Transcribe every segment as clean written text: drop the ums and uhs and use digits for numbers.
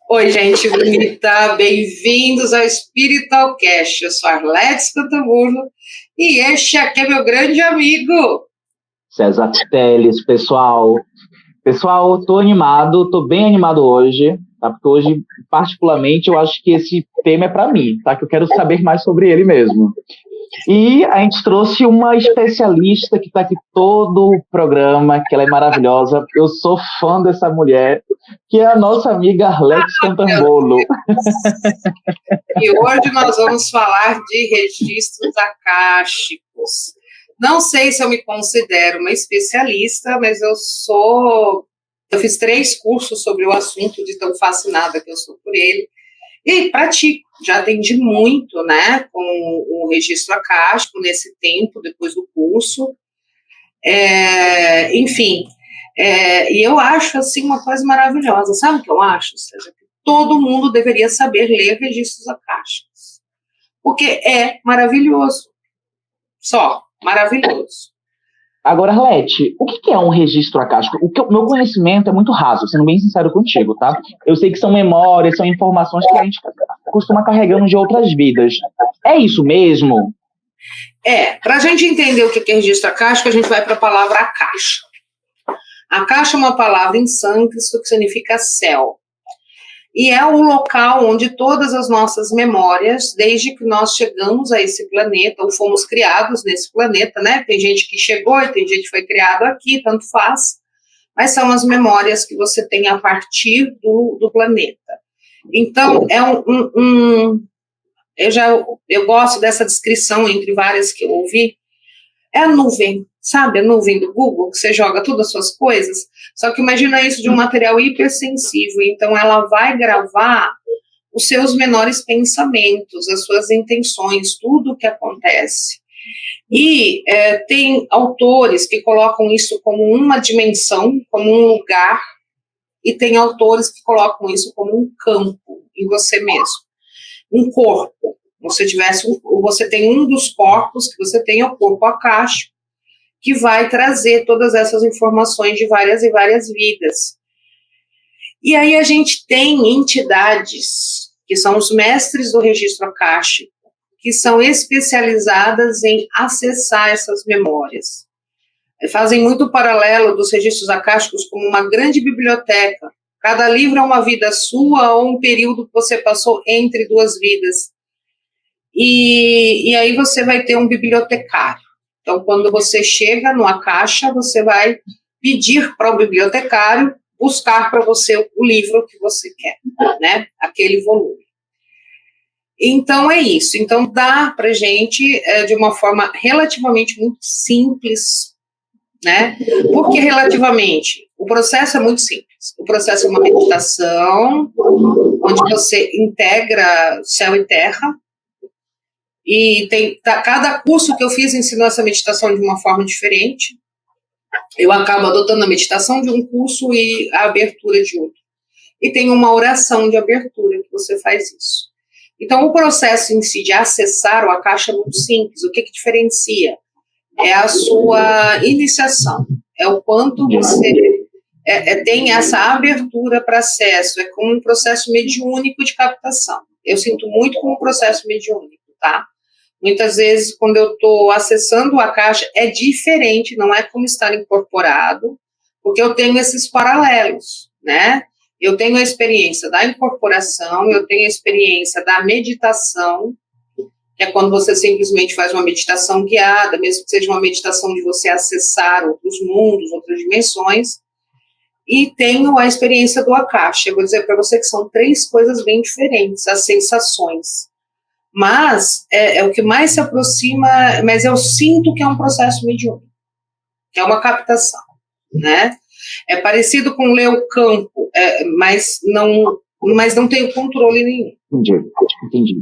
Oi, gente bonita, bem-vindos ao Spiritual Cast. Eu sou a Arletes Cantamurlo e este aqui é meu grande amigo César Teles, pessoal. Pessoal, tô bem animado hoje, tá? Porque hoje, particularmente, eu acho que esse tema é para mim, tá? Que eu quero saber mais sobre ele mesmo. E a gente trouxe uma especialista que está aqui todo o programa, que ela é maravilhosa. Eu sou fã dessa mulher, que é a nossa amiga Arletes Cantambolo. e hoje nós vamos falar de registros acásticos. Não sei se eu me considero uma especialista, mas eu fiz 3 cursos sobre o assunto, de tão fascinada que eu sou por ele, e pratico. Já atendi muito, né, com o registro acástico nesse tempo, depois do curso. Enfim, e eu acho, assim, uma coisa maravilhosa. Sabe o que eu acho, César? Que todo mundo deveria saber ler registros acásticos, porque é maravilhoso. Só, maravilhoso. Agora, Arlete, o que é um registro acástico? Meu conhecimento é muito raso, sendo bem sincero contigo, tá? Eu sei que são memórias, são informações que a gente costuma carregando de outras vidas. É isso mesmo? Para a gente entender o que é registro acástico, a gente vai para a palavra acaixa. Acaixa é uma palavra em sânscrito que significa céu. E é o local onde todas as nossas memórias, desde que nós chegamos a esse planeta, ou fomos criados nesse planeta, né? Tem gente que chegou e tem gente que foi criado aqui, tanto faz. Mas são as memórias que você tem a partir do planeta. Então, eu gosto dessa descrição, entre várias que eu ouvi. É a nuvem, sabe? A nuvem do Google, que você joga todas as suas coisas. Só que imagina isso de um material hipersensível. Então, ela vai gravar os seus menores pensamentos, as suas intenções, tudo o que acontece. E tem autores que colocam isso como uma dimensão, como um lugar, e tem autores que colocam isso como um campo em você mesmo, um corpo. Você tem um dos corpos que você tem, é o corpo acástico, que vai trazer todas essas informações de várias e várias vidas. E aí a gente tem entidades, que são os mestres do registro acástico, que são especializadas em acessar essas memórias. Fazem muito paralelo dos registros acásticos como uma grande biblioteca. Cada livro é uma vida sua ou um período que você passou entre 2 vidas. E aí você vai ter um bibliotecário. Então, quando você chega numa caixa, você vai pedir para o bibliotecário buscar para você o livro que você quer, né? Aquele volume. Então, é isso. Então, dá para a gente, de uma forma relativamente muito simples, né? Porque relativamente, o processo é muito simples. O processo é uma meditação, onde você integra céu e terra. E cada curso que eu fiz ensinou essa meditação de uma forma diferente. Eu acabo adotando a meditação de um curso e a abertura de outro. E tem uma oração de abertura que você faz isso. Então, o processo em si de acessar o acaixa é muito simples. O que diferencia? É a sua iniciação. É o quanto você tem essa abertura para acesso. É como um processo mediúnico de captação. Eu sinto muito como um processo mediúnico, tá? Muitas vezes, quando eu estou acessando a caixa, é diferente, não é como estar incorporado, porque eu tenho esses paralelos, né? Eu tenho a experiência da incorporação, eu tenho a experiência da meditação, que é quando você simplesmente faz uma meditação guiada, mesmo que seja uma meditação de você acessar outros mundos, outras dimensões, e tenho a experiência do akasha. Eu vou dizer para você que são 3 coisas bem diferentes, as sensações. Mas é o que mais se aproxima, mas eu sinto que é um processo mediúnico, que é uma captação, né? É parecido com ler o campo, mas não tem controle nenhum. Entendi.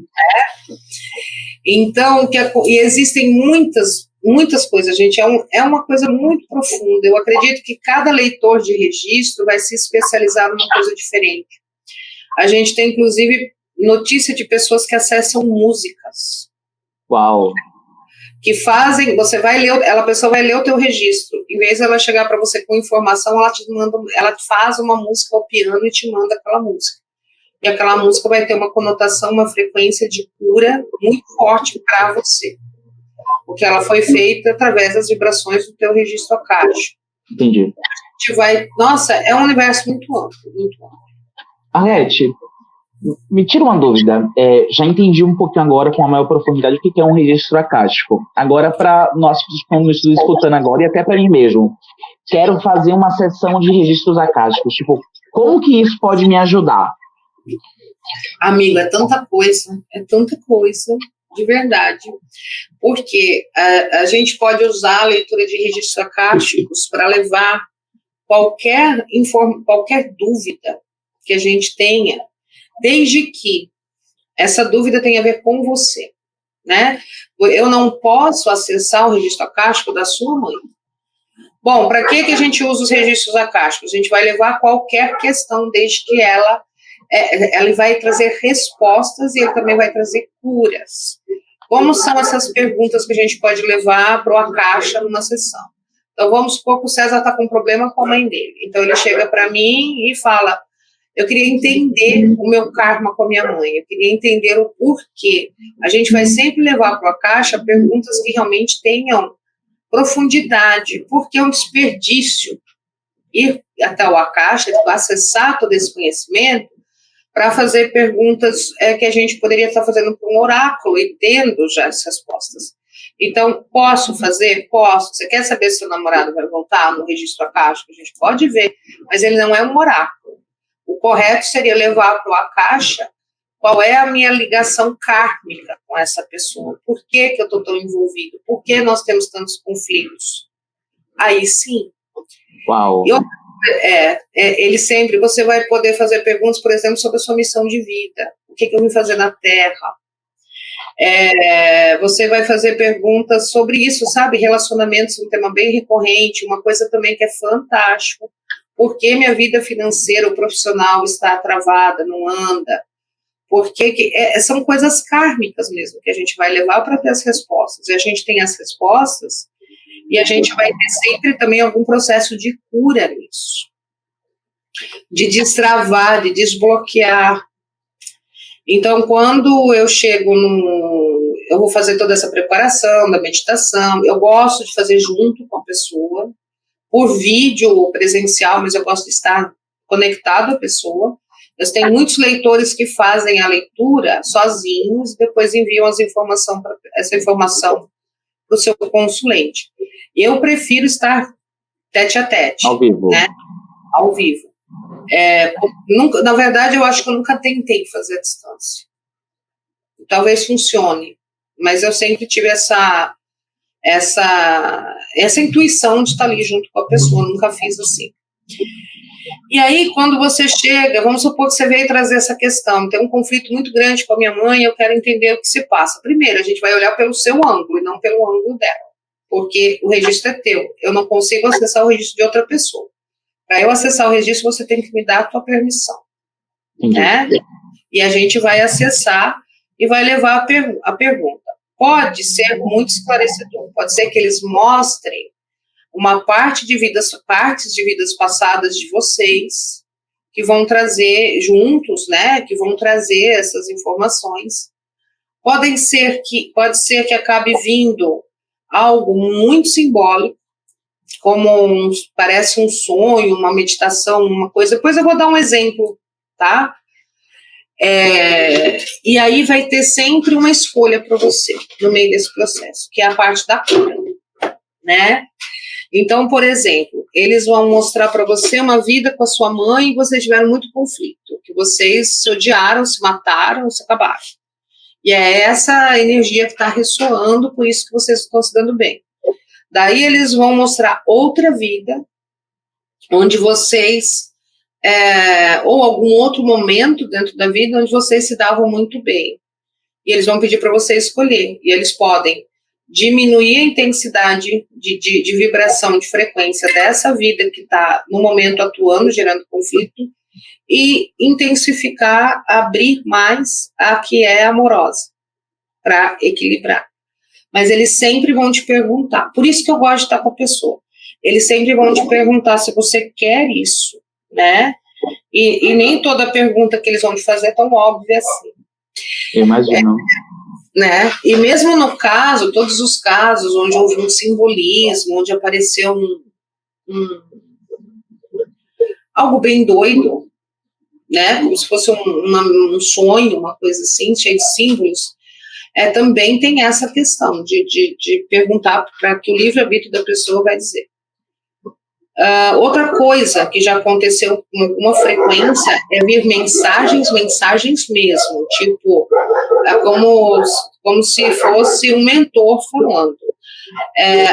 Então, e existem muitas coisas, gente, é uma coisa muito profunda. Eu acredito que cada leitor de registro vai se especializar numa coisa diferente. A gente tem, inclusive, notícia de pessoas que acessam músicas. Uau! Que fazem, a pessoa vai ler o teu registro, em vez de ela chegar para você com informação, ela faz uma música ao piano e te manda aquela música. e aquela música vai ter uma conotação, uma frequência de cura muito forte para você, porque ela foi feita através das vibrações do teu registro akáshico. Entendi. A gente vai, nossa, é um universo muito amplo, muito amplo. Arlete, me tira uma dúvida. Já entendi um pouquinho agora com a maior profundidade o que é um registro akáshico. Agora, para nós que estamos escutando agora e até para mim mesmo, quero fazer uma sessão de registros akáshicos. Tipo, como que isso pode me ajudar? Amigo, é tanta coisa, de verdade. Porque a gente pode usar a leitura de registros akáshicos para levar qualquer dúvida que a gente tenha, desde que essa dúvida tenha a ver com você, né? Eu não posso acessar o registro akáshico da sua mãe. Bom, para que a gente usa os registros akáshicos? A gente vai levar qualquer questão, desde que ela vai trazer respostas e ele também vai trazer curas. Como são essas perguntas que a gente pode levar para o akasha numa sessão? Então, vamos supor que o César está com um problema com a mãe dele. Então, ele chega para mim e fala, eu queria entender o meu karma com a minha mãe, eu queria entender o porquê. A gente vai sempre levar para o akasha perguntas que realmente tenham profundidade, porque é um desperdício ir até o akasha, acessar todo esse conhecimento, para fazer perguntas que a gente poderia estar fazendo para um oráculo e tendo já as respostas. Então, posso fazer? Posso. Você quer saber se seu namorado vai voltar no registro akáshico? A gente pode ver, mas ele não é um oráculo. O correto seria levar para o akasha qual é a minha ligação kármica com essa pessoa. Por que eu estou tão envolvido? Por que nós temos tantos conflitos? Aí sim. Uau! Ele sempre, você vai poder fazer perguntas, por exemplo, sobre a sua missão de vida. O que eu vim fazer na Terra? Você vai fazer perguntas sobre isso, sabe? Relacionamentos é um tema bem recorrente, uma coisa também que é fantástico. Por que minha vida financeira ou profissional está travada, não anda? Porque são coisas kármicas mesmo, que a gente vai levar para ter as respostas. E a gente tem as respostas, e a gente vai ter sempre também algum processo de cura nisso. De destravar, de desbloquear. Então, quando eu chego eu vou fazer toda essa preparação da meditação, eu gosto de fazer junto com a pessoa, por vídeo ou presencial, mas eu gosto de estar conectado à pessoa. Eu tenho muitos leitores que fazem a leitura sozinhos e depois enviam essa informação para o seu consulente. Eu prefiro estar tete a tete. Ao vivo. Né? Ao vivo. Na verdade, eu acho que eu nunca tentei fazer a distância. Talvez funcione, mas eu sempre tive essa intuição de estar ali junto com a pessoa, nunca fiz assim. E aí, quando você chega, vamos supor que você veio trazer essa questão, tem um conflito muito grande com a minha mãe, eu quero entender o que se passa. Primeiro, a gente vai olhar pelo seu ângulo e não pelo ângulo dela, porque o registro é teu, eu não consigo acessar o registro de outra pessoa. Para eu acessar o registro, você tem que me dar a tua permissão. Né? E a gente vai acessar e vai levar a pergunta. Pode ser muito esclarecedor, pode ser que eles mostrem uma partes de vidas passadas de vocês, que vão trazer juntos, né, que vão trazer essas informações. Pode ser que acabe vindo algo muito simbólico, como parece um sonho, uma meditação, uma coisa. Depois eu vou dar um exemplo, tá? E aí vai ter sempre uma escolha para você, no meio desse processo, que é a parte da cura, né? Então, por exemplo, eles vão mostrar para você uma vida com a sua mãe e vocês tiveram muito conflito, que vocês se odiaram, se mataram, se acabaram. E é essa energia que está ressoando, por isso que vocês estão se dando bem. Daí eles vão mostrar outra vida, onde vocês, ou algum outro momento dentro da vida, onde vocês se davam muito bem. E eles vão pedir para você escolher, e eles podem diminuir a intensidade de vibração, de frequência dessa vida que está no momento atuando, gerando conflito, e intensificar, abrir mais a que é amorosa, para equilibrar. Mas eles sempre vão te perguntar, por isso que eu gosto de estar com a pessoa, eles sempre vão te perguntar se você quer isso, né? E nem toda pergunta que eles vão te fazer é tão óbvia assim. Eu imagino. Né? E mesmo no caso, todos os casos onde houve um simbolismo, onde apareceu algo bem doido, né? Como se fosse um sonho, uma coisa assim, cheio de símbolos, também tem essa questão de perguntar para que o livre-arbítrio da pessoa vai dizer. Outra coisa que já aconteceu com alguma frequência é vir mensagens mesmo, tipo, como se fosse um mentor falando.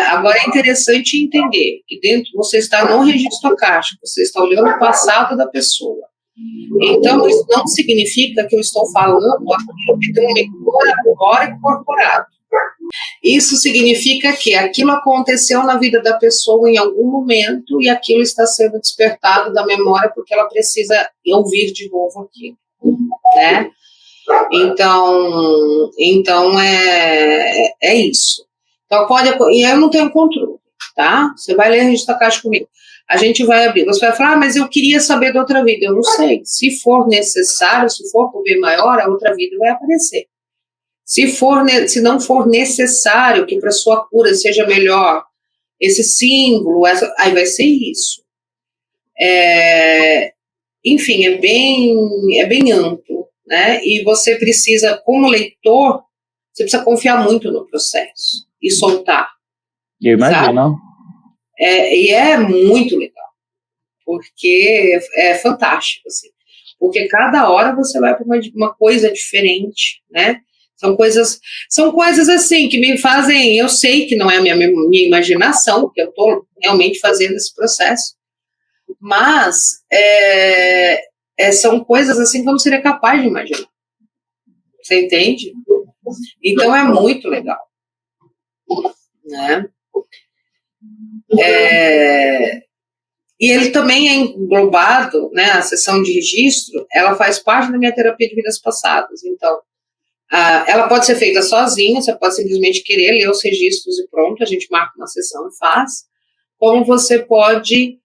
Agora é interessante entender que dentro você está no registro akáshico, você está olhando o passado da pessoa. Então, isso não significa que eu estou falando aquilo que tem um leitor agora incorporado. Isso significa que aquilo aconteceu na vida da pessoa em algum momento e aquilo está sendo despertado da memória porque ela precisa ouvir de novo aquilo, né? Então é isso. Então e eu não tenho controle, tá? Você vai ler a registro akáshico comigo. A gente vai abrir. Você vai falar, mas eu queria saber da outra vida. Eu não sei. Se for necessário, se for por bem maior, a outra vida vai aparecer. Se não for necessário que para sua cura seja melhor esse símbolo, aí vai ser isso. Enfim, é bem amplo, né? E você precisa, como leitor, você precisa confiar muito no processo e soltar. Eu imagino. E é muito legal, porque é fantástico, assim. Porque cada hora você vai para uma coisa diferente, né? São coisas assim que me fazem, eu sei que não é a minha imaginação, que eu estou realmente fazendo esse processo, mas são coisas assim que eu não seria capaz de imaginar. Você entende? Então é muito legal, né? E ele também é englobado, né? A sessão de registro, ela faz parte da minha terapia de vidas passadas. Então, ela pode ser feita sozinha, você pode simplesmente querer ler os registros e pronto, a gente marca uma sessão e faz. Como você pode,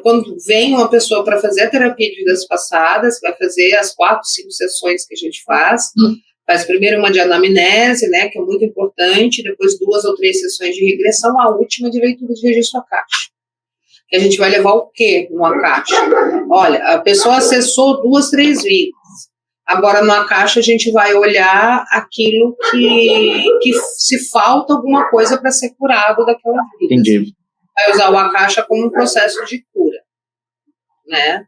quando vem uma pessoa para fazer a terapia de vidas passadas, vai fazer as 4, 5 sessões que a gente faz primeiro uma de anamnese, né, que é muito importante, depois 2 ou 3 sessões de regressão, a última de leitura de registro akáshico. Que a gente vai levar o quê no akáshico? Olha, a pessoa acessou 2, 3 vidas. Agora, no akáshico, a gente vai olhar aquilo que se falta alguma coisa para ser curado daquela vida. Entendi. Vai usar o akáshico como um processo de cura, né?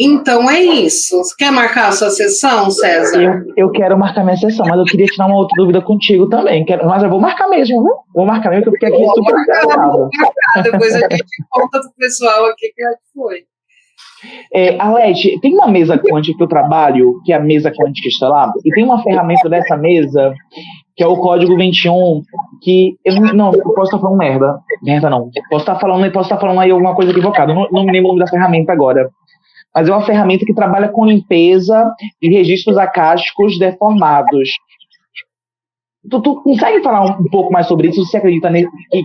Então é isso. Você quer marcar a sua sessão, César? Eu quero marcar minha sessão, mas eu queria tirar uma outra dúvida contigo também. Mas eu vou marcar mesmo, viu? Vou marcar mesmo, porque eu fiquei aqui super interessado. Vou marcar. Depois a gente conta pro pessoal aqui que foi. Alete, tem uma mesa quântica que eu trabalho, que é a mesa quântica estelar, e tem uma ferramenta dessa mesa, que é o código 21, que eu posso estar falando merda. Merda não. Posso estar falando aí alguma coisa equivocada. Não me lembro o nome da ferramenta agora. Mas é uma ferramenta que trabalha com limpeza de registros akáshicos deformados. Tu consegue falar um pouco mais sobre isso? Você acredita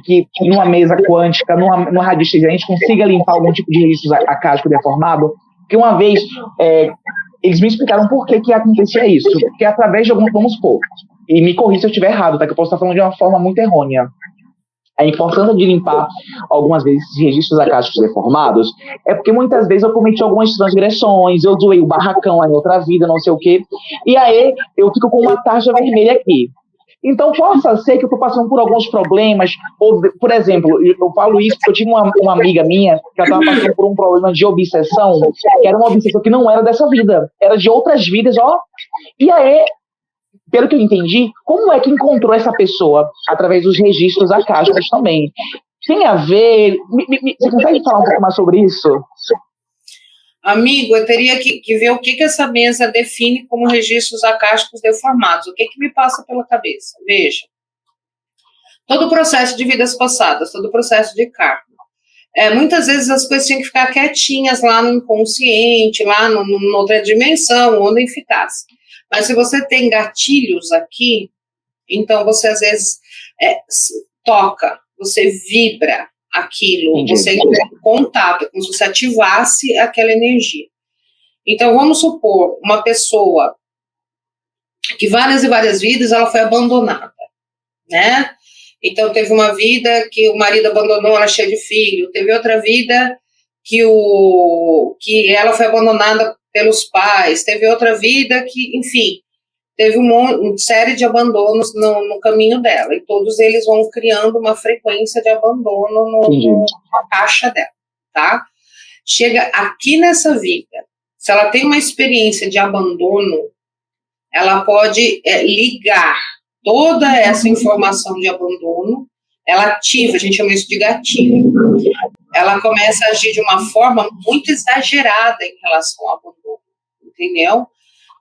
que numa mesa quântica, numa radioestesia, a gente consiga limpar algum tipo de registro akáshico deformado? Porque uma vez, eles me explicaram por que acontecia isso. Porque através de vamos supor, e me corrija se eu estiver errado, tá? Que eu posso estar falando de uma forma muito errônea. A importância de limpar algumas vezes esses registros akáshicos deformados é porque muitas vezes eu cometi algumas transgressões, eu zoei o barracão lá em outra vida, não sei o quê, e aí eu fico com uma tarja vermelha aqui. Então, possa ser que eu estou passando por alguns problemas, ou, por exemplo, eu falo isso porque eu tive uma amiga minha que ela estava passando por um problema de obsessão, que era uma obsessão que não era dessa vida, era de outras vidas, ó. E aí, pelo que eu entendi, como é que encontrou essa pessoa? Através dos registros akáshicos também. Tem a ver... Você consegue falar um pouco mais sobre isso? Amigo, eu teria que ver o que essa mesa define como registros akáshicos deformados. O que me passa pela cabeça? Veja. Todo o processo de vidas passadas, todo o processo de karma. Muitas vezes as coisas tinham que ficar quietinhas lá no inconsciente, lá numa outra dimensão, onde ficasse. Mas se você tem gatilhos aqui, então você às vezes toca, você vibra aquilo, Entendi. você entra em contato, como se você ativasse aquela energia. Então, vamos supor, uma pessoa que várias e várias vidas ela foi abandonada, né? Então, teve uma vida que o marido abandonou, ela cheia de filho. Teve outra vida que ela foi abandonada pelos pais. Teve outra vida que, enfim, teve uma série de abandonos no caminho dela. E todos eles vão criando uma frequência de abandono na caixa dela, tá? Chega aqui nessa vida, se ela tem uma experiência de abandono, ela pode ligar toda essa informação de abandono, ela ativa, a gente chama isso de gatilho. Ela começa a agir de uma forma muito exagerada em relação ao abandono, entendeu?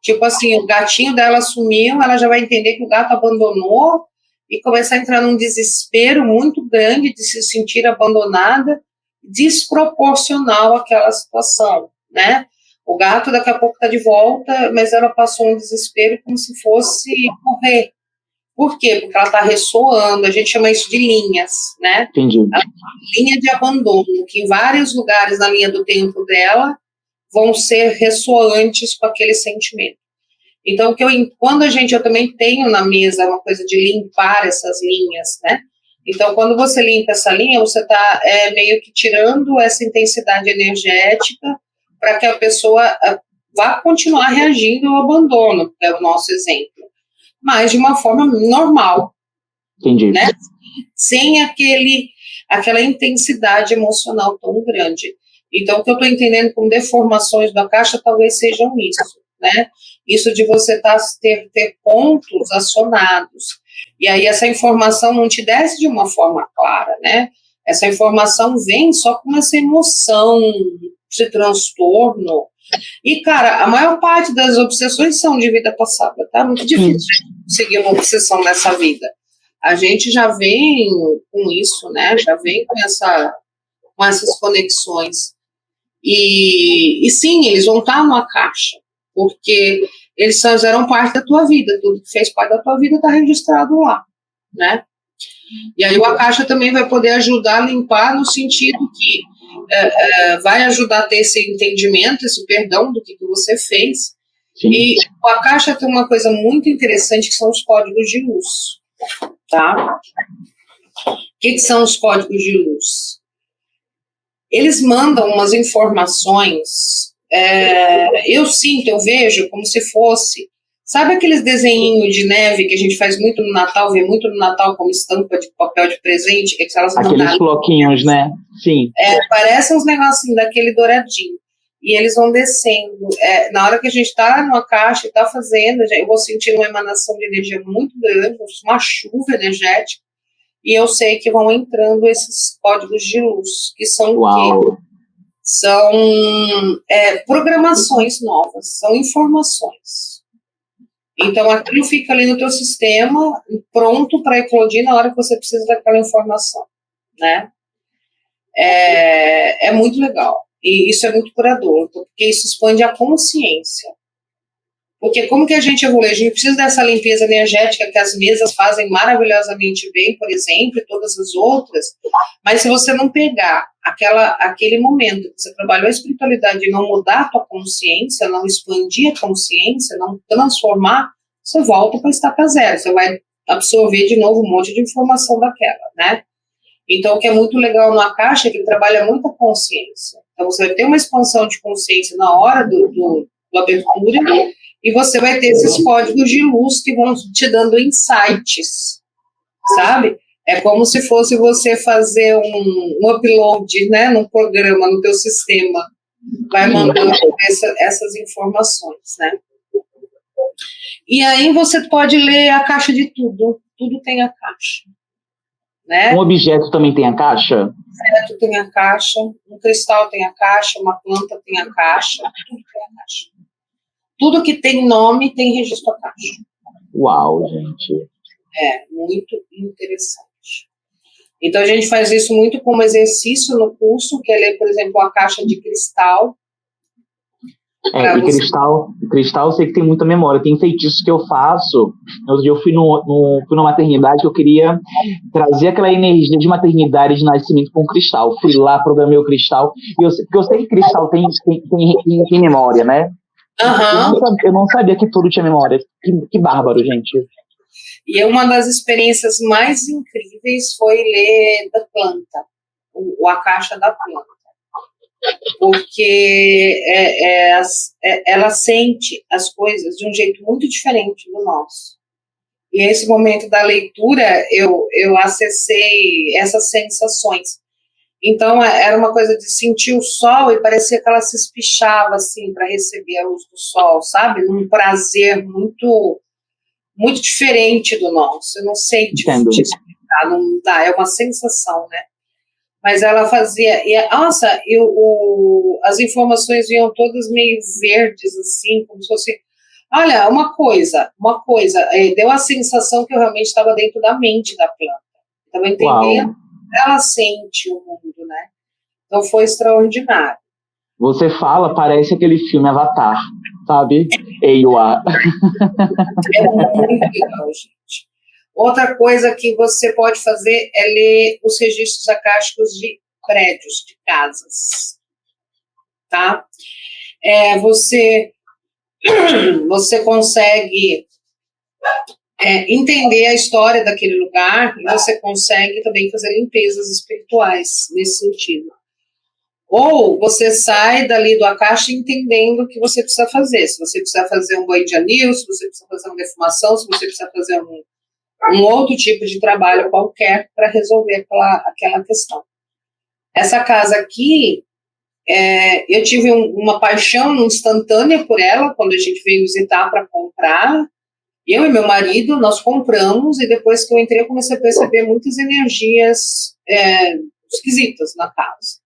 Tipo assim, o gatinho dela sumiu, ela já vai entender que o gato abandonou e começa a entrar num desespero muito grande de se sentir abandonada, desproporcional àquela situação, né? O gato daqui a pouco está de volta, mas ela passou um desespero como se fosse morrer. Por quê? Porque ela está ressoando, a gente chama isso de linhas, né? Entendi. Linha de abandono, que em vários lugares na linha do tempo dela vão ser ressoantes com aquele sentimento. Então, quando eu também tenho na mesa uma coisa de limpar essas linhas, né? Então, quando você limpa essa linha, você está meio que tirando essa intensidade energética para que a pessoa vá continuar reagindo ao abandono, que é o nosso exemplo, mas de uma forma normal. Entendi. Né? Sem aquela intensidade emocional tão grande. Então, o que eu estou entendendo como deformações da caixa talvez sejam isso, né? Isso de você ter pontos acionados. E aí essa informação não te desce de uma forma clara, né? Essa informação vem só com essa emoção, esse transtorno. E, cara, a maior parte das obsessões são de vida passada, tá? Muito difícil seguir uma obsessão nessa vida. A gente já vem com isso, né? Já vem com essas conexões. E sim, eles vão estar numa caixa, porque eles fizeram parte da tua vida, tudo que fez parte da tua vida está registrado lá, né? E aí a caixa também vai poder ajudar a limpar no sentido que vai ajudar a ter esse entendimento, esse perdão do que você fez. Sim. E a caixa tem uma coisa muito interessante que são os códigos de luz, tá? O que são os códigos de luz? Eles mandam umas informações, eu vejo como se fosse, sabe aqueles desenhinhos de neve que a gente faz muito no Natal, vê muito no Natal como estampa de papel de presente, que elas aqueles bloquinhos, né? Sim. Parecem uns negocinhos daquele douradinho. E eles vão descendo. Na hora que a gente está numa caixa e está fazendo, eu vou sentir uma emanação de energia muito grande, uma chuva energética, e eu sei que vão entrando esses códigos de luz, que são o quê? São programações novas, são informações. Então, aquilo fica ali no teu sistema, pronto para eclodir na hora que você precisa daquela informação, né? É muito legal. E isso é muito curador, porque isso expande a consciência. Porque como que a gente evolui? A gente precisa dessa limpeza energética que as mesas fazem maravilhosamente bem, por exemplo, e todas as outras, mas se você não pegar aquele momento que você trabalhou a espiritualidade e não mudar a tua consciência, não expandir a consciência, não transformar, você volta para estaca zero, você vai absorver de novo um monte de informação daquela, né? Então, o que é muito legal na caixa é que ele trabalha muito a consciência. Então, você vai ter uma expansão de consciência na hora do abertura, e você vai ter esses códigos de luz que vão te dando insights, sabe? É como se fosse você fazer um upload, né, num programa, no teu sistema, vai mandando essas informações, né? E aí você pode ler a caixa de tudo tem a caixa, né? Um objeto também tem a caixa? Um objeto tem a caixa, um cristal tem a caixa, uma planta tem a caixa, tudo tem a caixa. Tudo que tem nome tem registro a caixa. Uau, gente. Muito interessante. Então, a gente faz isso muito como exercício no curso, que é ler, por exemplo, a caixa de cristal. para você. Cristal eu sei que tem muita memória. Tem feitiços que eu faço. Outro dia eu fui numa maternidade que eu queria trazer aquela energia de maternidade, de nascimento com cristal. Fui lá, programei o cristal. Porque eu sei que cristal tem memória, né? Uhum. Eu não sabia que tudo tinha memória. Que bárbaro, gente. E uma das experiências mais incríveis foi ler da planta, a caixa da planta. Porque ela sente as coisas de um jeito muito diferente do nosso. E nesse momento da leitura, eu acessei essas sensações. Então, era uma coisa de sentir o sol e parecia que ela se espichava, assim, para receber a luz do sol, sabe? Num prazer muito, muito diferente do nosso. Eu não sei te explicar, não dá, é uma sensação, né? Mas ela fazia, nossa, as informações vinham todas meio verdes, assim, como se fosse, olha, uma coisa, deu a sensação que eu realmente estava dentro da mente da planta, estava entendendo, ela sente o mundo, né? Então foi extraordinário. Você fala, parece aquele filme Avatar, sabe? Eiwa. É muito legal, gente. Outra coisa que você pode fazer é ler os registros acásticos de prédios, de casas, tá? Você consegue entender a história daquele lugar e você consegue também fazer limpezas espirituais nesse sentido. Ou você sai dali do acaixa entendendo o que você precisa fazer. Se você precisa fazer um banho de anil, se você precisa fazer uma defumação, se você precisa fazer um outro tipo de trabalho qualquer para resolver aquela questão. Essa casa aqui, eu tive uma paixão instantânea por ela, quando a gente veio visitar para comprar. Eu e meu marido, nós compramos, e depois que eu entrei, eu comecei a perceber muitas energias esquisitas na casa.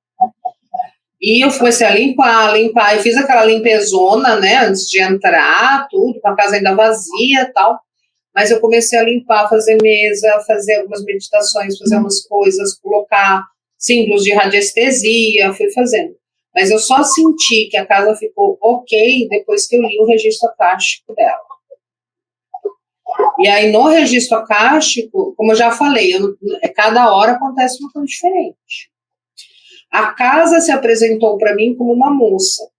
E eu comecei a limpar, e fiz aquela limpezona, né, antes de entrar, tudo, com a casa ainda vazia e tal. Mas eu comecei a limpar, fazer mesa, fazer algumas meditações, fazer umas coisas, colocar símbolos de radiestesia, fui fazendo. Mas eu só senti que a casa ficou ok depois que eu li o registro acástico dela. E aí, no registro acástico, como eu já falei, cada hora acontece uma coisa diferente. A casa se apresentou para mim como uma moça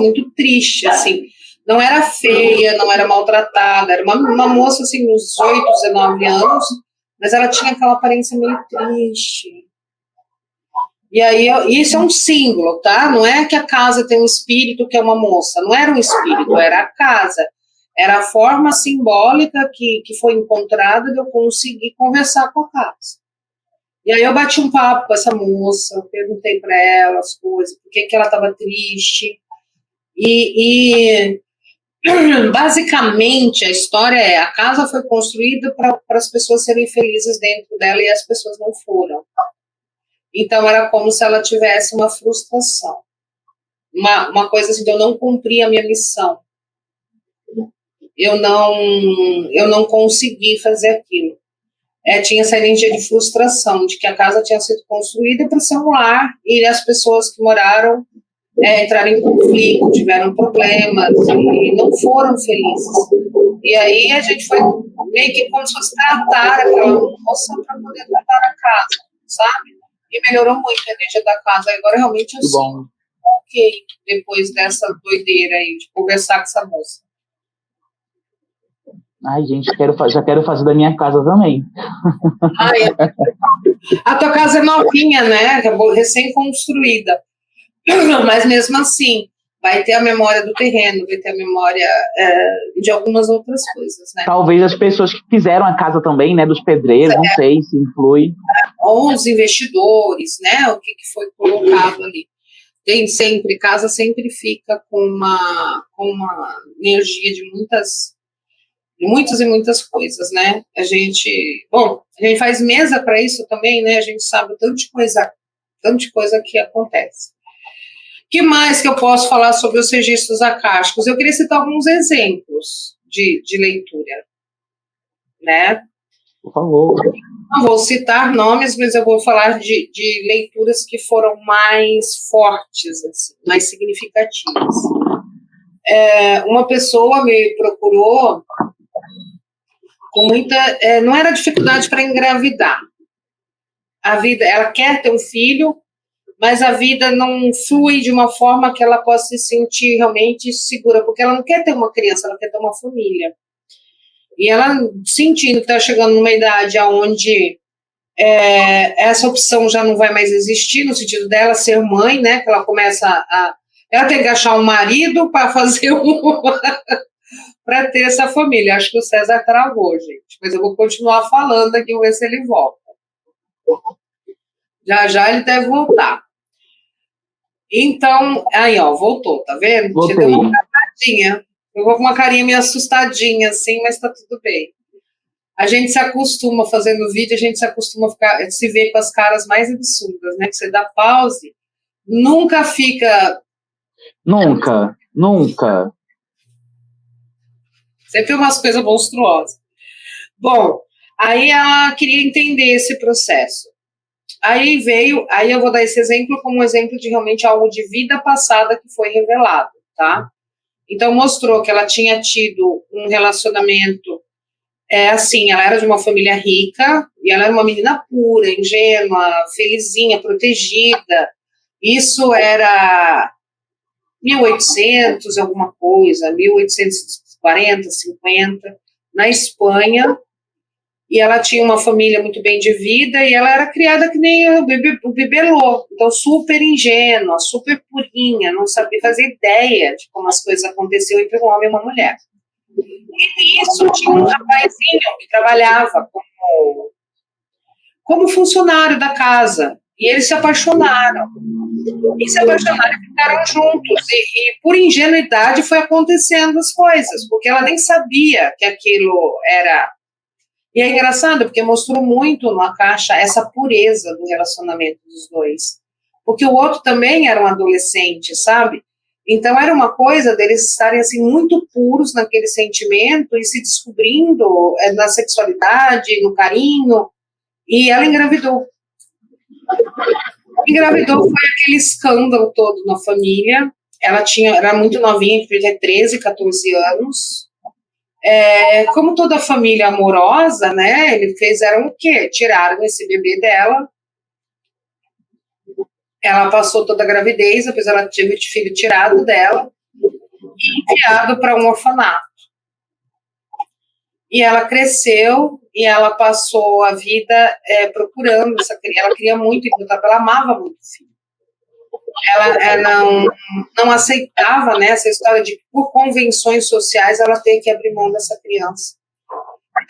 muito triste, assim. Não era feia, não era maltratada, era uma moça, assim, uns 18, 19 anos, mas ela tinha aquela aparência meio triste. E aí, isso é um símbolo, tá? Não é que a casa tem um espírito que é uma moça, não era um espírito, era a casa. Era a forma simbólica que foi encontrada de eu conseguir conversar com a casa. E aí eu bati um papo com essa moça, perguntei para ela as coisas, por que ela estava triste. E basicamente a história a casa foi construída para as pessoas serem felizes dentro dela e as pessoas não foram. Então era como se ela tivesse uma frustração, uma coisa assim, de eu não cumprir a minha missão, eu não consegui fazer aquilo. Tinha essa energia de frustração, de que a casa tinha sido construída para ser um lar e as pessoas que moraram entraram em conflito, tiveram problemas e não foram felizes. E aí a gente foi meio que como se fosse tratar aquela moça para poder tratar a casa, sabe? E melhorou muito a energia da casa. Agora realmente eu sinto ok depois dessa doideira aí de conversar com essa moça. Ai, gente, já quero fazer da minha casa também. A tua casa é novinha, né? Acabou recém-construída. Mas mesmo assim, vai ter a memória do terreno, vai ter a memória de algumas outras coisas, né? Talvez as pessoas que fizeram a casa também, né? Dos pedreiros, não sei se influi. Ou os investidores, né? O que foi colocado ali. Tem sempre, casa sempre fica com uma energia de muitas e muitas coisas, né? A gente faz mesa para isso também, né? A gente sabe tanto de coisa que acontece. O que mais que eu posso falar sobre os registros acásticos? Eu queria citar alguns exemplos de leitura, né? Por favor. Não vou citar nomes, mas eu vou falar de leituras que foram mais fortes, assim, mais significativas. Uma pessoa me procurou com muita... não era dificuldade para engravidar. A vida, ela quer ter um filho, mas a vida não flui de uma forma que ela possa se sentir realmente segura, porque ela não quer ter uma criança, ela quer ter uma família. E ela sentindo que está chegando numa idade onde essa opção já não vai mais existir, no sentido dela ser mãe, né? Que ela começa ela tem que achar um marido para fazer para ter essa família. Acho que o César travou, gente. Mas eu vou continuar falando aqui, vou ver se ele volta. Já ele deve voltar. Então, aí, ó, voltou, tá vendo? Voltei. Te deu uma caradinha. Eu vou com uma carinha meio assustadinha, assim, mas tá tudo bem. A gente se acostuma fazendo vídeo, a gente se acostuma a se ver com as caras mais absurdas, né? Que você dá pause, nunca fica... Nunca. Sempre umas coisas monstruosas. Bom, aí ela queria entender esse processo. Aí eu vou dar esse exemplo como um exemplo de realmente algo de vida passada que foi revelado, tá? Então mostrou que ela tinha tido um relacionamento, assim, ela era de uma família rica, e ela era uma menina pura, ingênua, felizinha, protegida. Isso era 1800, alguma coisa, 1840, 50, na Espanha, e ela tinha uma família muito bem de vida, e ela era criada que nem o bibelô, então super ingênua, super purinha, não sabia fazer ideia de como as coisas aconteciam entre um homem e uma mulher. E nisso tinha um rapazinho que trabalhava como funcionário da casa, e eles se apaixonaram. E ficaram juntos, e por ingenuidade foi acontecendo as coisas, porque ela nem sabia que aquilo era... E é engraçado, porque mostrou muito na caixa essa pureza do relacionamento dos dois. Porque o outro também era um adolescente, sabe? Então era uma coisa deles estarem assim, muito puros naquele sentimento e se descobrindo na sexualidade, no carinho. E ela engravidou. Engravidou, foi aquele escândalo todo na família. Ela era muito novinha, tinha 13, 14 anos. Como toda família amorosa, né, eles fizeram o quê? Tiraram esse bebê dela. Ela passou toda a gravidez, depois ela teve o filho tirado dela e enviado para um orfanato. E ela cresceu e ela passou a vida procurando essa criança. Ela queria muito, ela amava muito o filho. Ela não aceitava, né, essa história de, por convenções sociais, ela ter que abrir mão dessa criança.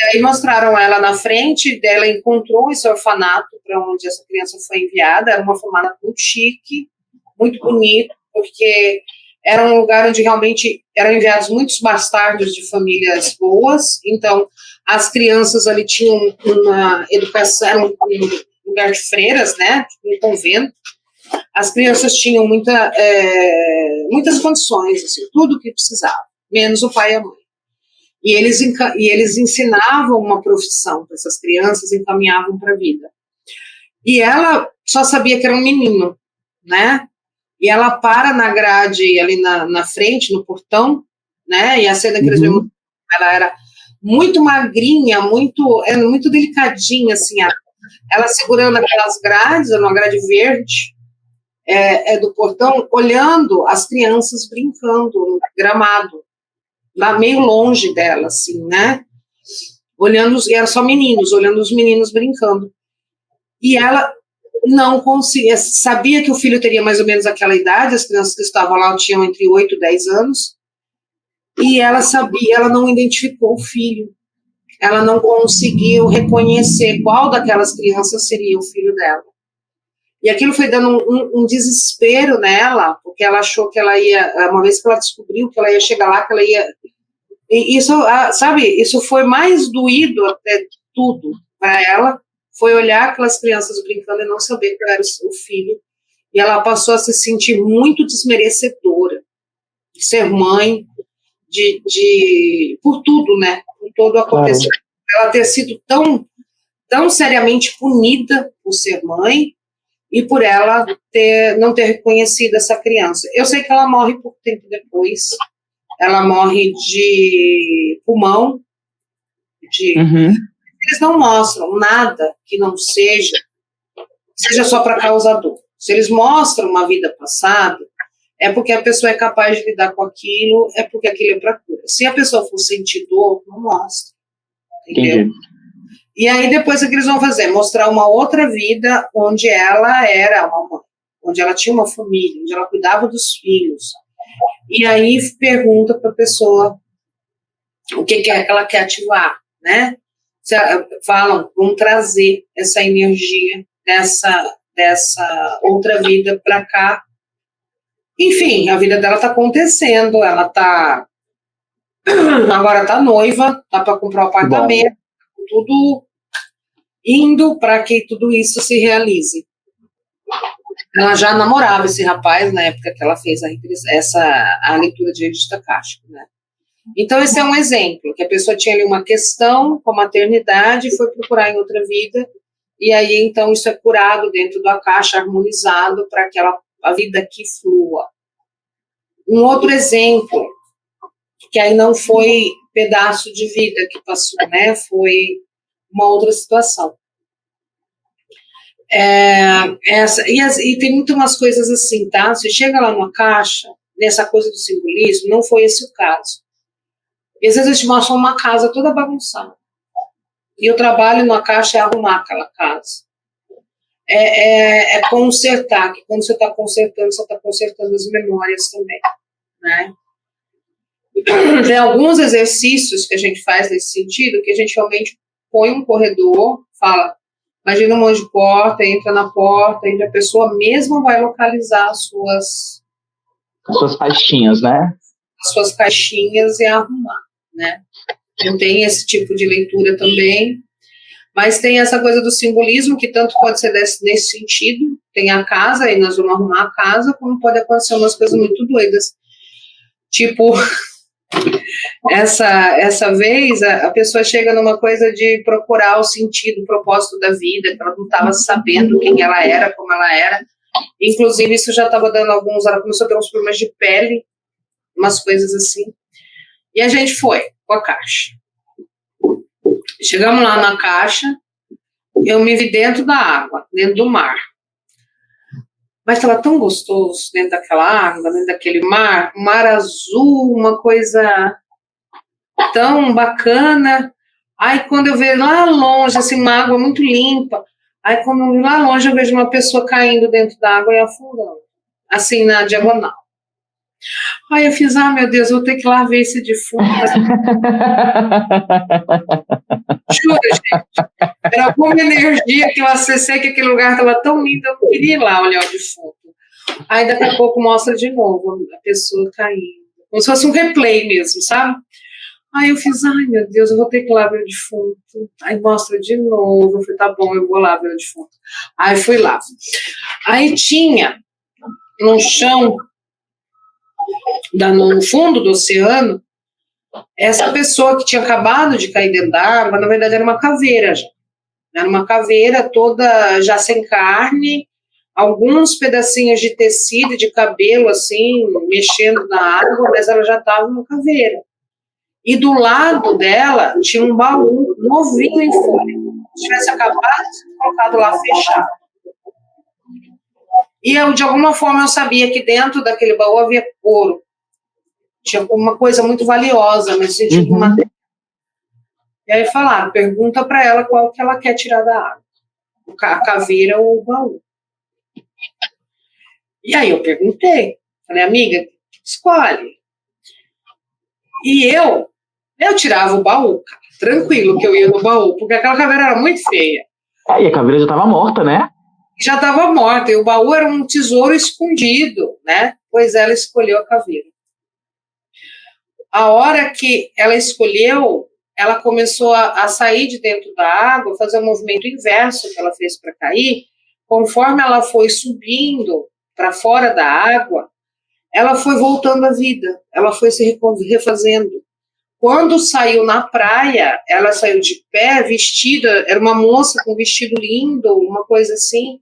E aí mostraram ela na frente, ela encontrou esse orfanato para onde essa criança foi enviada. Era um orfanato muito chique, muito bonito, porque era um lugar onde realmente eram enviados muitos bastardos de famílias boas. Então, as crianças ali tinham uma educação, era um lugar de freiras, né, um convento. As crianças tinham muitas condições, assim, tudo o que precisavam, menos o pai e a mãe. E eles ensinavam uma profissão para essas crianças, encaminhavam para a vida. E ela só sabia que era um menino, né? E ela para na grade ali na frente, no portão, né? E a cena que eles viram, ela era muito magrinha, muito delicadinha, assim, ela segurando aquelas grades, uma grade verde, do portão, olhando as crianças brincando no gramado, lá meio longe dela, assim, né? E eram só meninos, olhando os meninos brincando. E ela não conseguia, sabia que o filho teria mais ou menos aquela idade, as crianças que estavam lá tinham entre 8 e 10 anos, e ela não identificou o filho. Ela não conseguiu reconhecer qual daquelas crianças seria o filho dela. E aquilo foi dando um desespero nela, porque ela achou que ela ia, uma vez que ela descobriu que ela ia chegar lá, que ela ia... E isso, sabe, isso foi mais doído até tudo para ela, foi olhar aquelas crianças brincando e não saber que era o filho. E ela passou a se sentir muito desmerecedora de ser mãe, por tudo, né? Por todo acontecimento. Claro. Ela ter sido tão tão seriamente punida por ser mãe e por ela não ter reconhecido essa criança. Eu sei que ela morre pouco tempo depois, ela morre de pulmão, Eles não mostram nada que não seja só para causar dor. Se eles mostram uma vida passada, é porque a pessoa é capaz de lidar com aquilo, é porque aquilo é para cura. Se a pessoa for sentir dor, não mostra. Entendeu? Entendi. E aí depois o que eles vão fazer? Mostrar uma outra vida onde ela era uma mãe, onde ela tinha uma família, onde ela cuidava dos filhos. E aí pergunta para a pessoa o que é que ela quer ativar, né? Falam, vão trazer essa energia dessa outra vida para cá. Enfim, a vida dela está acontecendo, ela agora está noiva, tá para comprar um apartamento, tudo indo para que tudo isso se realize. Ela já namorava esse rapaz na época que ela fez a leitura de registro akáshico, né? Então, esse é um exemplo, que a pessoa tinha ali uma questão com a maternidade, foi procurar em outra vida, e aí, então, isso é curado dentro do akasha, harmonizado, para que a vida aqui flua. Um outro exemplo, que aí não foi pedaço de vida que passou, né? Foi uma outra situação. E tem muito umas coisas assim, tá? Você chega lá no akasha, nessa coisa do simbolismo, não foi esse o caso. E às vezes eles te mostram uma casa toda bagunçada. E o trabalho no akasha é arrumar aquela casa. É consertar, que quando você está consertando as memórias também, né? Tem alguns exercícios que a gente faz nesse sentido, que a gente realmente põe um corredor, fala, imagina um monte de porta, entra na porta, e a pessoa mesma vai localizar as suas caixinhas, né? As suas caixinhas e arrumar, né? Então tem esse tipo de leitura também, mas tem essa coisa do simbolismo, que tanto pode ser nesse sentido, tem a casa, e nós vamos arrumar a casa, como pode acontecer umas coisas muito doidas, tipo, essa vez a pessoa chega numa coisa de procurar o sentido, o propósito da vida, que ela não estava sabendo quem ela era, como ela era, inclusive isso já estava dando ela começou a ter uns problemas de pele, umas coisas assim, e a gente foi com a caixa. Chegamos lá na caixa, eu me vi dentro da água, dentro do mar. Mas estava tão gostoso dentro daquela água, dentro daquele mar, um mar azul, uma coisa tão bacana. Aí quando eu vejo lá longe, assim, uma água muito limpa, aí quando eu vejo lá longe, eu vejo uma pessoa caindo dentro da água e afundando, assim, na diagonal. Aí eu fiz, meu Deus, vou ter que ir lá ver esse defunto. Juro, gente. Era alguma energia que eu acessei, que aquele lugar estava tão lindo, eu não queria ir lá olhar o defunto. Aí daqui a pouco mostra de novo a pessoa caindo. Como se fosse um replay mesmo, sabe? Aí eu fiz, meu Deus, eu vou ter que ir lá ver o defunto. Aí mostra de novo. Eu falei, tá bom, eu vou lá ver o defunto. Aí fui lá. Aí tinha no chão, no fundo do oceano, essa pessoa que tinha acabado de cair dentro da água, na verdade era uma caveira já. Era uma caveira toda já sem carne, alguns pedacinhos de tecido, de cabelo, assim, mexendo na água, mas ela já estava uma caveira. E do lado dela tinha um baú novinho em folha. Se tivesse acabado de ser colocado lá fechado. E eu, de alguma forma, eu sabia que dentro daquele baú havia ouro. Tinha uma coisa muito valiosa, nesse sentido de material. E aí falaram, pergunta para ela qual que ela quer tirar da água. A caveira ou o baú. E aí eu perguntei. Falei, amiga, escolhe. E eu tirava o baú, cara, tranquilo que eu ia no baú, porque aquela caveira era muito feia. E a caveira já estava morta, né? Já estava morta, e o baú era um tesouro escondido, né? Pois ela escolheu a caveira. A hora que ela escolheu, ela começou a sair de dentro da água, fazer um movimento inverso que ela fez para cair. Conforme ela foi subindo para fora da água, ela foi voltando à vida, ela foi se refazendo. Quando saiu na praia, ela saiu de pé, vestida, era uma moça com um vestido lindo, uma coisa assim.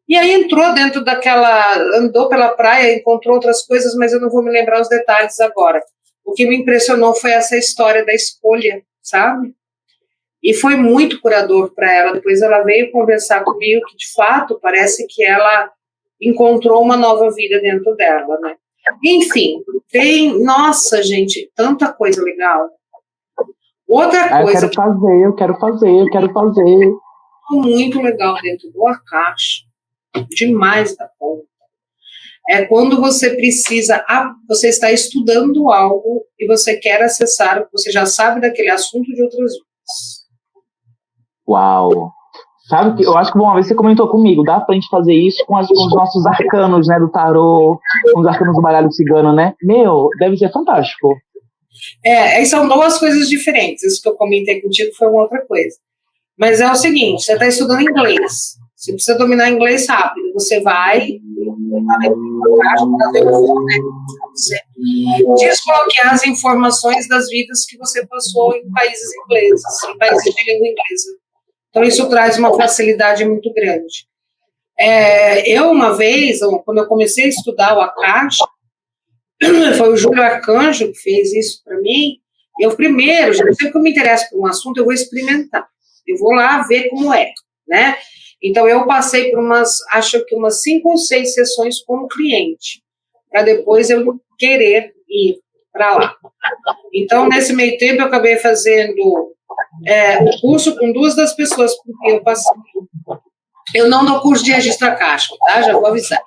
E aí entrou dentro daquela, andou pela praia, encontrou outras coisas, mas eu não vou me lembrar os detalhes agora. O que me impressionou foi essa história da escolha, sabe? E foi muito curador para ela. Depois ela veio conversar comigo que, de fato, parece que ela encontrou uma nova vida dentro dela, né? Enfim, nossa, gente, tanta coisa legal. Outra coisa... Eu quero fazer. Muito legal dentro do Akasha, demais da conta. É quando você precisa, você está estudando algo e você quer acessar, você já sabe daquele assunto de outras vidas. Uau! Sabe que eu acho que uma vez você comentou comigo, dá pra gente fazer isso com os nossos arcanos, né, do tarô, com os arcanos do baralho cigano, né? Meu, deve ser fantástico. Aí são duas coisas diferentes. Isso que eu comentei contigo foi uma outra coisa. Mas é o seguinte, você está estudando inglês, você precisa dominar inglês rápido, você vai desbloquear as informações das vidas que você passou em países ingleses, em países de língua inglesa. Então isso traz uma facilidade muito grande. Eu uma vez, quando eu comecei a estudar o Akasha, foi o Júlio Arcanjo que fez isso para mim. Eu primeiro, sempre que eu me interesso por um assunto, eu vou experimentar. Eu vou lá ver como é, né? Então, eu passei por acho que umas 5 ou 6 sessões como cliente, para depois eu querer ir para lá. Então, nesse meio tempo, eu acabei fazendo o curso com 2 das pessoas com quem eu passei. Eu não dou curso de registro akáshico, tá? Já vou avisar.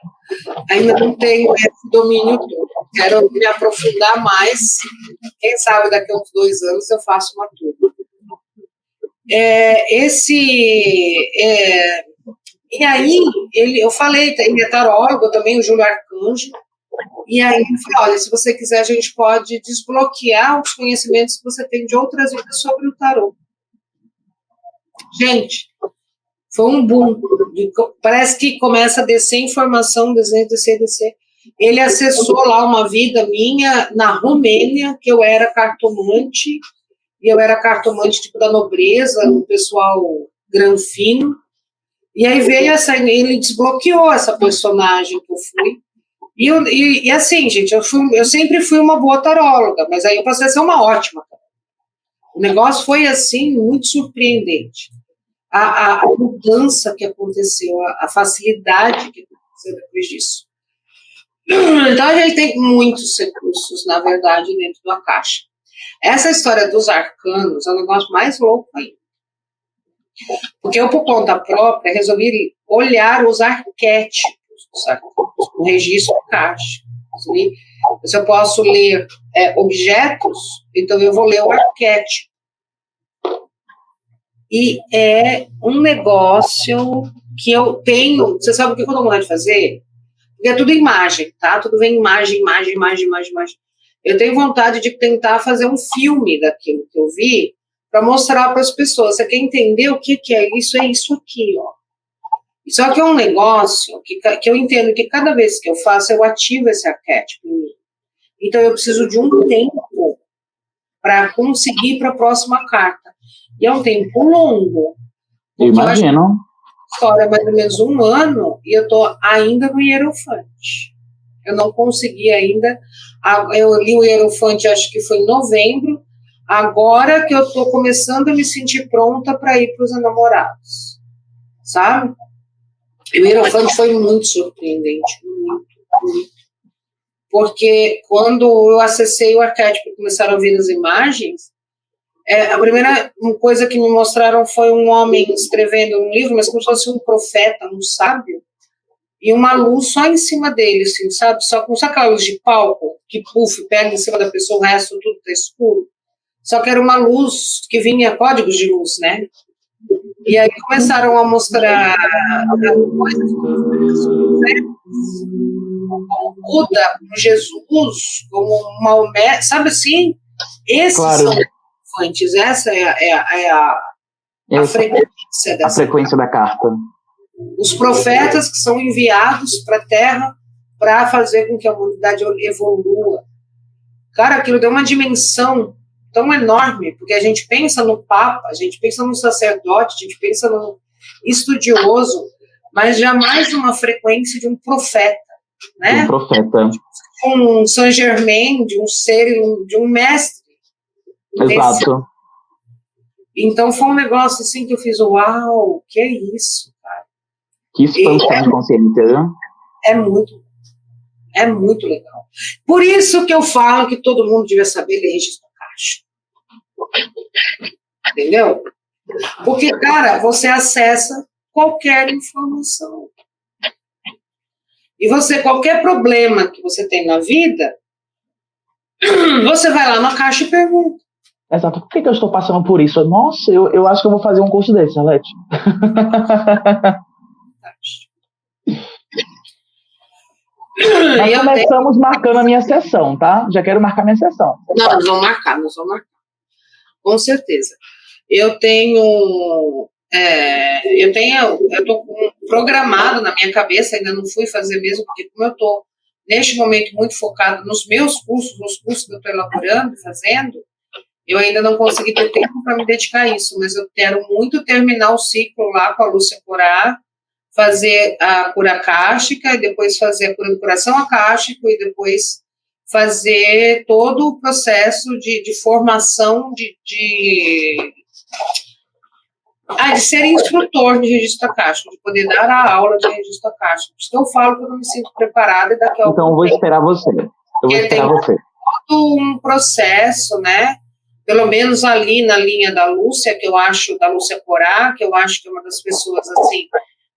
Ainda não tenho esse domínio todo. Quero me aprofundar mais. Quem sabe daqui a uns 2 anos eu faço uma turma. E aí, eu falei, ele é tarólogo também, o Júlio Arcanjo, e aí ele falou, olha, se você quiser, a gente pode desbloquear os conhecimentos que você tem de outras vidas sobre o tarô. Gente, foi um boom, parece que começa a descer informação, descer. Ele acessou lá uma vida minha na Romênia, que eu era cartomante, e eu era cartomante tipo da nobreza, do pessoal granfino, e aí veio ele desbloqueou essa personagem que eu fui, e assim, gente, eu sempre fui uma boa taróloga, mas aí eu passei a ser uma ótima. O negócio foi assim, muito surpreendente. A mudança que aconteceu, a facilidade que aconteceu depois disso. Então a gente tem muitos recursos, na verdade, dentro do Akasha. Essa história dos arcanos é o negócio mais louco ainda. Porque eu, por conta própria, resolvi olhar os arquétipos dos arcanos, o registro akáshico. Se eu posso ler objetos, então eu vou ler o arquétipo. E é um negócio que eu tenho... Você sabe o que eu tô vontade de fazer? Porque é tudo imagem, tá? Tudo vem imagem. Eu tenho vontade de tentar fazer um filme daquilo que eu vi para mostrar para as pessoas. Você quer entender o que é isso? É isso aqui, ó. Só que é um negócio que eu entendo que cada vez que eu faço, eu ativo esse arquétipo em mim. Então, eu preciso de um tempo para conseguir para a próxima carta. E é um tempo longo. Imagino. A história é mais ou menos 1 ano e eu estou ainda no Hierofante. Eu não consegui ainda. Eu li o Hierofante, acho que foi em novembro. Agora que eu estou começando a me sentir pronta para ir para os enamorados. Sabe? E o Hierofante foi muito surpreendente. Muito. Porque quando eu acessei o arquétipo e começaram a ver as imagens, a primeira coisa que me mostraram foi um homem escrevendo um livro, mas como se fosse um profeta, um sábio, e uma luz só em cima dele, assim, sabe? Só com aquela luz de palco, que pega em cima da pessoa, o resto tudo está escuro. Só que era uma luz que vinha códigos de luz, né? E aí começaram a mostrar coisas como Buda, como Jesus, como Maomé, sabe assim? Esses são fontes, essa é a frequência dessa. A frequência da carta. Os profetas que são enviados para a Terra para fazer com que a humanidade evolua. Cara, aquilo deu uma dimensão tão enorme, porque a gente pensa no Papa, a gente pensa no sacerdote, a gente pensa no estudioso, mas jamais uma frequência de um profeta, né? Um profeta. Um Saint Germain, de um ser, de um mestre. Exato. Então foi um negócio assim que eu fiz, uau, que é isso, cara? Que expansão de consciência, né? É muito legal. Por isso que eu falo que todo mundo devia saber ler registro acástico. Entendeu? Porque, cara, você acessa qualquer informação. E qualquer problema que você tem na vida, você vai lá na caixa e pergunta. Exato. Por que eu estou passando por isso? Nossa, eu acho que eu vou fazer um curso desse, Arlete. Nós começamos marcando a minha sessão, tá? Já quero marcar minha sessão. Não, nós vamos marcar. Com certeza. Eu estou programado na minha cabeça, ainda não fui fazer mesmo, porque como eu estou, neste momento, muito focado nos meus cursos, nos cursos que eu estou elaborando, fazendo, eu ainda não consegui ter tempo para me dedicar a isso, mas eu quero muito terminar o ciclo lá com a Lúcia Corá, fazer a cura acástica, e depois fazer a curação acástico, e depois fazer todo o processo de formação de ser instrutor de registro acástico, de poder dar a aula de registro acástico. Por isso que eu falo que eu não me sinto preparada e daqui a Então eu vou esperar você. Todo um processo, né? Pelo menos ali na linha da Lúcia, da Lúcia Corá, que eu acho que é uma das pessoas assim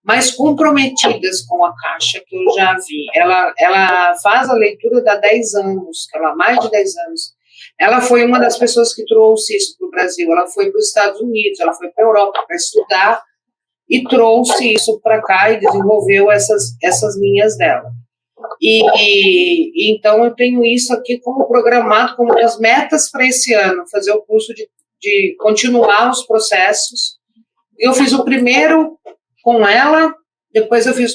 mais comprometidas com a caixa que eu já vi. Ela faz a leitura há 10 anos, mais de 10 anos. Ela foi uma das pessoas que trouxe isso para o Brasil. Ela foi para os Estados Unidos, ela foi para a Europa para estudar e trouxe isso para cá e desenvolveu essas linhas dela. E então eu tenho isso aqui como programado, como as metas para esse ano, fazer o curso de continuar os processos. Eu fiz o primeiro com ela, depois eu fiz,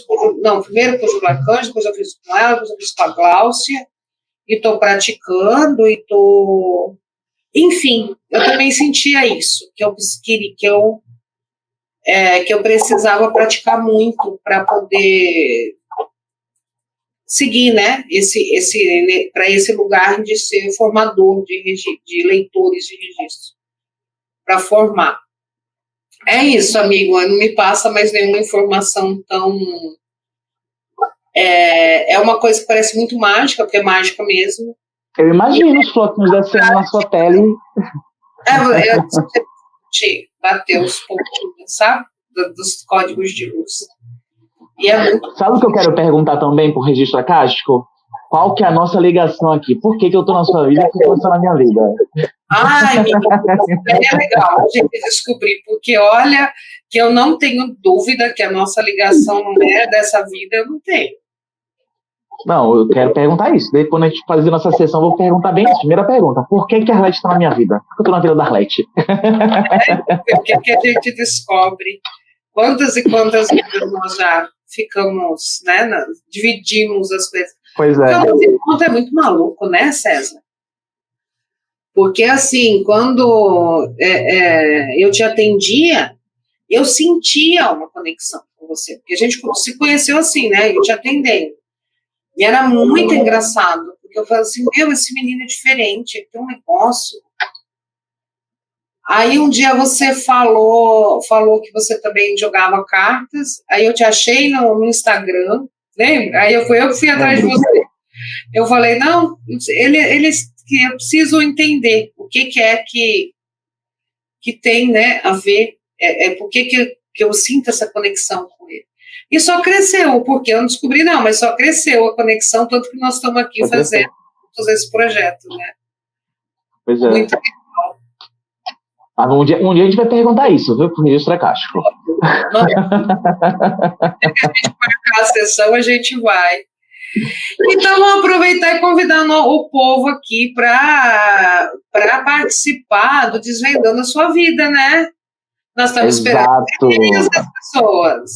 primeiro com o Julia Cândido, depois eu fiz com ela, depois eu fiz com a Gláucia, e estou praticando, enfim, eu também sentia isso, que eu precisava praticar muito para poder seguir, né, para esse lugar de ser formador de leitores de registro, para formar. É isso, amigo, não me passa mais nenhuma informação tão... É uma coisa que parece muito mágica, porque é mágica mesmo. Eu imagino os floquinhos descendo na sua pele. Eu te bater os pontinhos, sabe? Dos códigos de luz. E é muito... Sabe o que eu quero perguntar também por registro acástico? Qual que é a nossa ligação aqui? Por que eu tô na sua vida e por que você tá na minha vida? Ai, é legal a gente descobrir, porque olha, que eu não tenho dúvida que a nossa ligação não é dessa vida, eu não tenho. Não, eu quero perguntar isso. Daí, quando a gente fazer nossa sessão, eu vou perguntar bem isso. Primeira pergunta, por que a Arlete está na minha vida? Por que eu tô na vida da Arlete? Porque que a gente descobre quantas e quantas vidas nós já ficamos, né, dividimos as coisas. Pois é. Então, é muito maluco, né, César? Porque, assim, quando eu te atendia, eu sentia uma conexão com você. Porque a gente se conheceu assim, né? Eu te atendendo. E era muito engraçado. Porque eu falei assim, esse menino é diferente, tem um negócio. Aí um dia você falou que você também jogava cartas. Aí eu te achei no Instagram, lembra? Aí eu fui atrás de você. Eu falei, não, que eu preciso entender o que é que tem, né, a ver, por que eu sinto essa conexão com ele. E só cresceu, porque eu não descobri, não, mas só cresceu a conexão, tanto que nós estamos aqui fazendo esse projeto, né? Pois é. Muito legal. Um dia a gente vai perguntar isso, viu, pro registro acástico. Se a gente marcar a sessão, a gente vai. Então, vamos aproveitar e convidar o povo aqui para participar do Desvendando a Sua Vida, né? Nós estamos esperando as pessoas.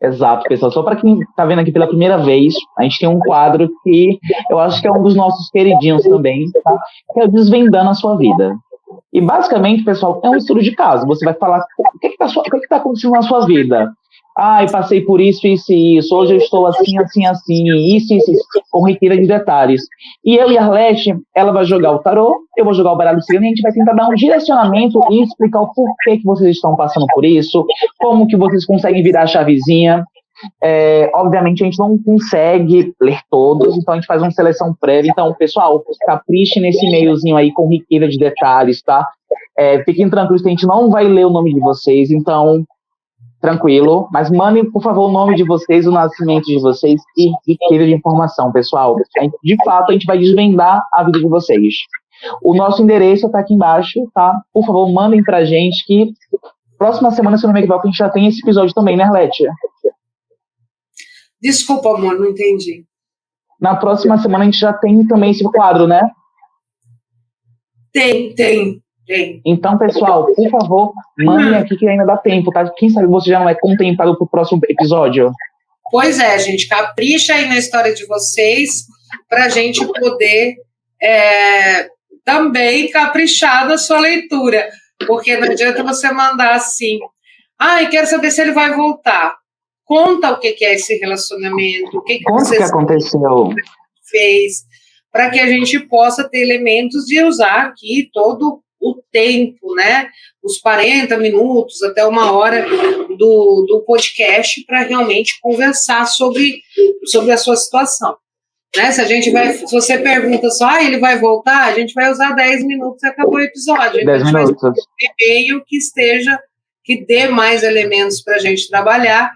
Exato, pessoal. Só para quem está vendo aqui pela primeira vez, a gente tem um quadro que eu acho que é um dos nossos queridinhos também, tá? Que é o Desvendando a Sua Vida. E basicamente, pessoal, é um estudo de caso. Você vai falar o que está acontecendo na sua vida. Ah, eu passei por isso, isso e isso. Hoje eu estou assim, assim, assim, isso, com riqueza de detalhes. E eu e a Arlete, ela vai jogar o tarô, eu vou jogar o baralho cigano e a gente vai tentar dar um direcionamento e explicar o porquê que vocês estão passando por isso, como que vocês conseguem virar a chavezinha. Obviamente a gente não consegue ler todos, então a gente faz uma seleção prévia. Então, pessoal, capriche nesse e-mailzinho aí com riqueza de detalhes, tá? Fiquem tranquilos que a gente não vai ler o nome de vocês, então tranquilo, mas mandem, por favor, o nome de vocês, o nascimento de vocês e riqueza de informação, pessoal. De fato, a gente vai desvendar a vida de vocês. O nosso endereço está aqui embaixo, tá? Por favor, mandem pra gente que próxima semana, se não me equivoco, a gente já tem esse episódio também, né, Arlete? Desculpa, amor, não entendi. Na próxima semana a gente já tem também esse quadro, né? Tem. Então, pessoal, por favor, mandem aqui que ainda dá tempo, tá? Quem sabe você já não é contemplado pro próximo episódio. Pois é, gente, capricha aí na história de vocês pra gente poder também caprichar na sua leitura. Porque não adianta você mandar assim, quero saber se ele vai voltar. Conta o que é esse relacionamento, o que Conta o que aconteceu. Fez, para que a gente possa ter elementos de usar aqui todo o tempo, né? Os 40 minutos até 1 hora do podcast para realmente conversar sobre a sua situação. Né? Se você pergunta só, ele vai voltar, a gente vai usar 10 minutos e acabou o episódio. 10 minutos. Vai e-mail que dê mais elementos para a gente trabalhar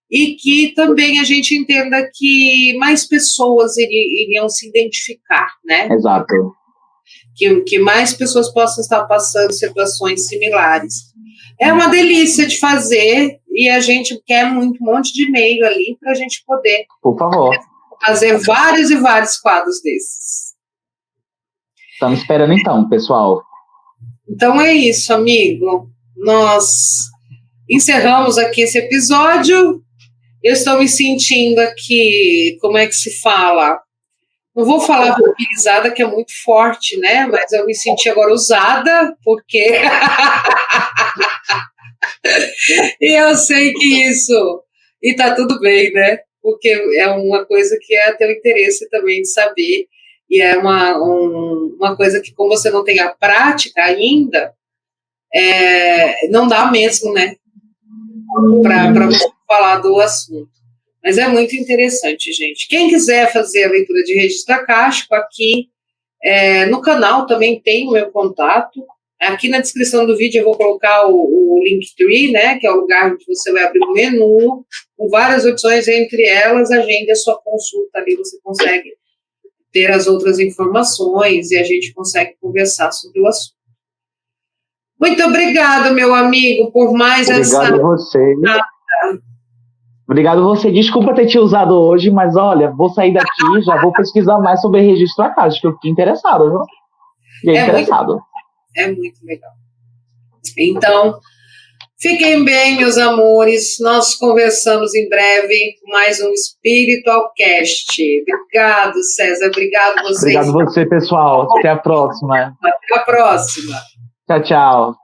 e que também a gente entenda que mais pessoas iriam se identificar, né? Exato. Que mais pessoas possam estar passando situações similares. É uma delícia de fazer e a gente quer um monte de e-mail ali para a gente poder, por favor, fazer vários e vários quadros desses. Estamos esperando então, pessoal. Então é isso, amigo. Nós encerramos aqui esse episódio. Eu estou me sentindo aqui, como é que se fala? Não vou falar vampirizada, que é muito forte, né? Mas eu me senti agora usada, porque... e eu sei que isso... E tá tudo bem, né? Porque é uma coisa que é teu interesse também de saber. E é uma coisa que, como você não tem a prática ainda, não dá mesmo, né? Para você falar do assunto. Mas é muito interessante, gente. Quem quiser fazer a leitura de registro acástico, aqui no canal também tem o meu contato. Aqui na descrição do vídeo eu vou colocar o Linktree, né, que é o lugar onde você vai abrir um menu com várias opções, entre elas, agende a sua consulta ali, você consegue ter as outras informações e a gente consegue conversar sobre o assunto. Muito obrigado, meu amigo, por mais Obrigado a você. Obrigado a você. Desculpa ter te usado hoje, mas olha, vou sair daqui, já vou pesquisar mais sobre registro acástico, que eu fiquei interessado, viu? Fiquei interessado. É muito legal. Então, fiquem bem, meus amores. Nós conversamos em breve com mais um Spiritualcast. Obrigado, César. Obrigado a vocês. Obrigado a você, pessoal. Até a próxima. Até a próxima. Tchau, tchau.